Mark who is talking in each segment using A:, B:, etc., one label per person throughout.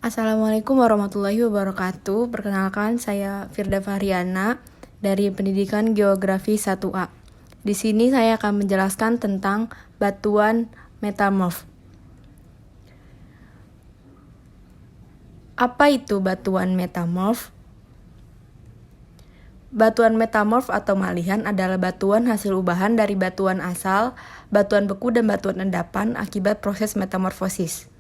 A: Assalamualaikum warahmatullahi wabarakatuh. Perkenalkan, saya Firda Fahriana dari Pendidikan Geografi 1A. Di sini saya akan menjelaskan tentang batuan metamorf. Apa itu batuan metamorf? Batuan metamorf atau malihan adalah batuan hasil ubahan dari batuan asal, batuan beku, dan batuan endapan akibat proses metamorfosis.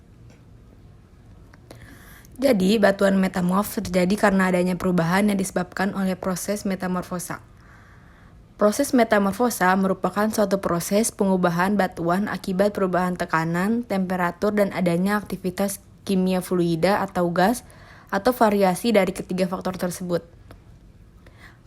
A: Jadi, batuan metamorf terjadi karena adanya perubahan yang disebabkan oleh proses metamorfosa. Proses metamorfosa merupakan suatu proses pengubahan batuan akibat perubahan tekanan, temperatur, dan adanya aktivitas kimia fluida atau gas, atau variasi dari ketiga faktor tersebut.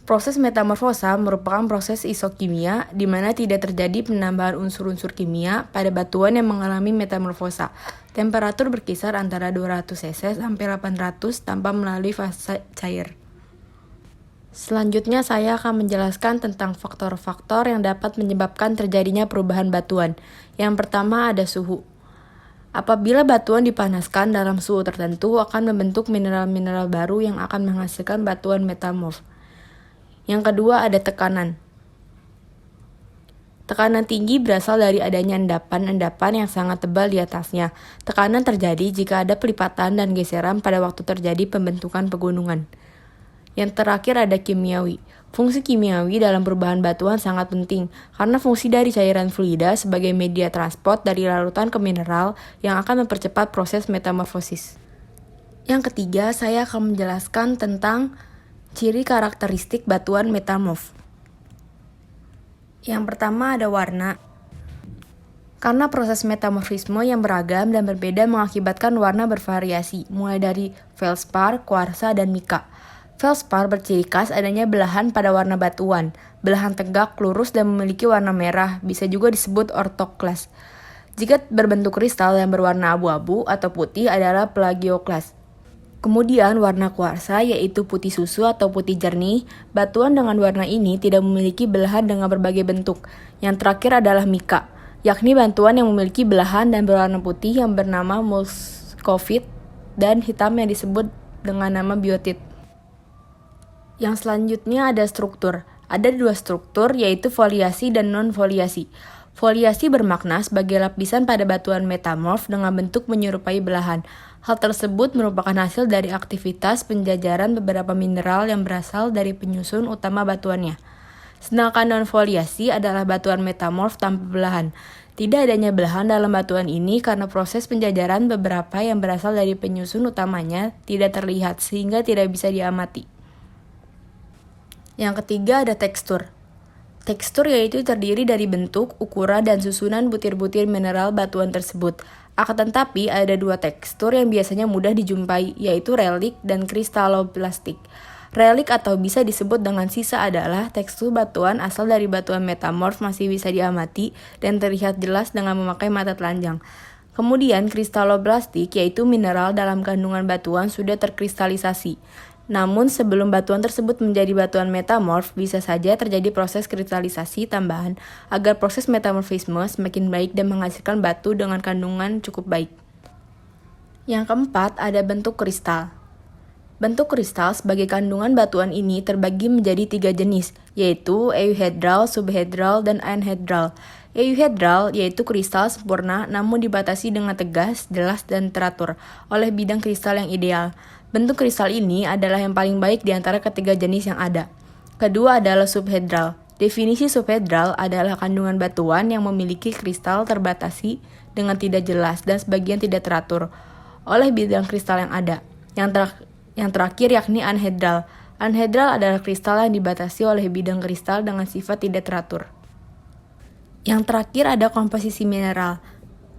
A: Proses metamorfosa merupakan proses isokimia di mana tidak terjadi penambahan unsur-unsur kimia pada batuan yang mengalami metamorfosa. Temperatur berkisar antara 200 cc sampai 800 tanpa melalui fase cair. Selanjutnya saya akan menjelaskan tentang faktor-faktor yang dapat menyebabkan terjadinya perubahan batuan. Yang pertama ada suhu. Apabila batuan dipanaskan dalam suhu tertentu akan membentuk mineral-mineral baru yang akan menghasilkan batuan metamorf. Yang kedua ada tekanan. Tekanan tinggi berasal dari adanya endapan-endapan yang sangat tebal di atasnya. Tekanan terjadi jika ada pelipatan dan geseran pada waktu terjadi pembentukan pegunungan. Yang terakhir ada kimiawi. Fungsi kimiawi dalam perubahan batuan sangat penting, karena fungsi dari cairan fluida sebagai media transport dari larutan ke mineral yang akan mempercepat proses metamorfosis. Yang ketiga, saya akan menjelaskan tentang ciri karakteristik batuan metamorf. Yang pertama ada warna. Karena proses metamorfisme yang beragam dan berbeda mengakibatkan warna bervariasi, mulai dari feldspar, kuarsa, dan mika. Feldspar berciri khas adanya belahan pada warna batuan. Belahan tegak, lurus, dan memiliki warna merah, bisa juga disebut ortoklas. Jika berbentuk kristal yang berwarna abu-abu atau putih adalah plagioklas. Kemudian warna kuarsa yaitu putih susu atau putih jernih. Batuan dengan warna ini tidak memiliki belahan dengan berbagai bentuk. Yang terakhir adalah mika, yakni batuan yang memiliki belahan dan berwarna putih yang bernama muscovite dan hitam yang disebut dengan nama biotit. Yang selanjutnya ada struktur. Ada dua struktur yaitu foliasi dan non-foliasi. Foliasi bermakna sebagai lapisan pada batuan metamorf dengan bentuk menyerupai belahan. Hal tersebut merupakan hasil dari aktivitas penjajaran beberapa mineral yang berasal dari penyusun utama batuannya. Sedangkan non-foliasi adalah batuan metamorf tanpa belahan. Tidak adanya belahan dalam batuan ini karena proses penjajaran beberapa yang berasal dari penyusun utamanya tidak terlihat sehingga tidak bisa diamati. Yang ketiga ada tekstur. Tekstur yaitu terdiri dari bentuk, ukuran, dan susunan butir-butir mineral batuan tersebut. Akan tetapi ada dua tekstur yang biasanya mudah dijumpai, yaitu relik dan kristaloplastik. Relik atau bisa disebut dengan sisa adalah tekstur batuan asal dari batuan metamorf masih bisa diamati dan terlihat jelas dengan memakai mata telanjang. Kemudian kristaloplastik yaitu mineral dalam kandungan batuan sudah terkristalisasi. Namun sebelum batuan tersebut menjadi batuan metamorf, bisa saja terjadi proses kristalisasi tambahan agar proses metamorfisme semakin baik dan menghasilkan batu dengan kandungan cukup baik. Yang keempat ada bentuk kristal. Bentuk kristal sebagai kandungan batuan ini terbagi menjadi 3 jenis, yaitu euhedral, subhedral, dan anhedral. Euhedral yaitu kristal sempurna namun dibatasi dengan tegas, jelas, dan teratur oleh bidang kristal yang ideal. Bentuk kristal ini adalah yang paling baik di antara ketiga jenis yang ada. Kedua adalah subhedral. Definisi subhedral adalah kandungan batuan yang memiliki kristal terbatasi dengan tidak jelas dan sebagian tidak teratur oleh bidang kristal yang ada. Yang terakhir yakni anhedral. Anhedral adalah kristal yang dibatasi oleh bidang kristal dengan sifat tidak teratur. Yang terakhir ada komposisi mineral.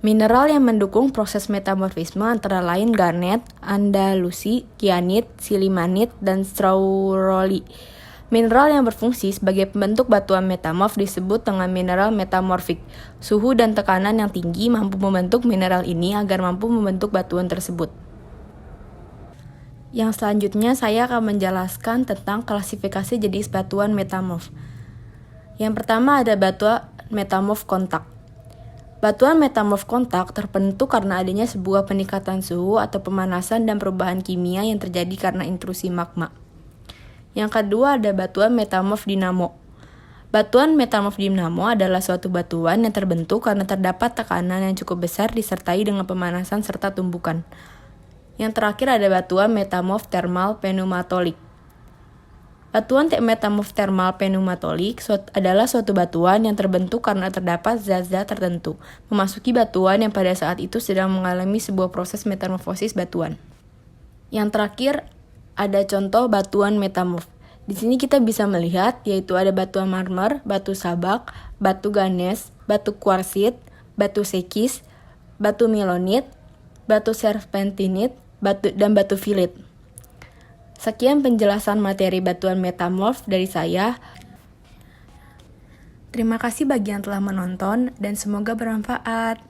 A: Mineral yang mendukung proses metamorfisme antara lain garnet, andalusi, kyanit, silimanit, dan strauroli. Mineral yang berfungsi sebagai pembentuk batuan metamorf disebut dengan mineral metamorfik. Suhu dan tekanan yang tinggi mampu membentuk mineral ini agar mampu membentuk batuan tersebut. Yang selanjutnya saya akan menjelaskan tentang klasifikasi jenis batuan metamorf. Yang pertama ada batuan metamorf kontak. Batuan metamorf kontak terbentuk karena adanya sebuah peningkatan suhu atau pemanasan dan perubahan kimia yang terjadi karena intrusi magma. Yang kedua ada batuan metamorf dinamo. Batuan metamorf dinamo adalah suatu batuan yang terbentuk karena terdapat tekanan yang cukup besar disertai dengan pemanasan serta tumbukan. Yang terakhir ada batuan metamorf thermal pneumatolik. Batuan metamorf thermal pneumatolik adalah suatu batuan yang terbentuk karena terdapat zat-zat tertentu memasuki batuan yang pada saat itu sedang mengalami sebuah proses metamorfosis batuan. Yang terakhir ada contoh batuan metamorf. Di sini kita bisa melihat yaitu ada batuan marmer, batu sabak, batu ganes, batu kuarsit, batu sekis, batu milonit, batu serpentinit, dan batu filit. Sekian penjelasan materi batuan metamorf dari saya. Terima kasih bagi yang telah menonton dan semoga bermanfaat.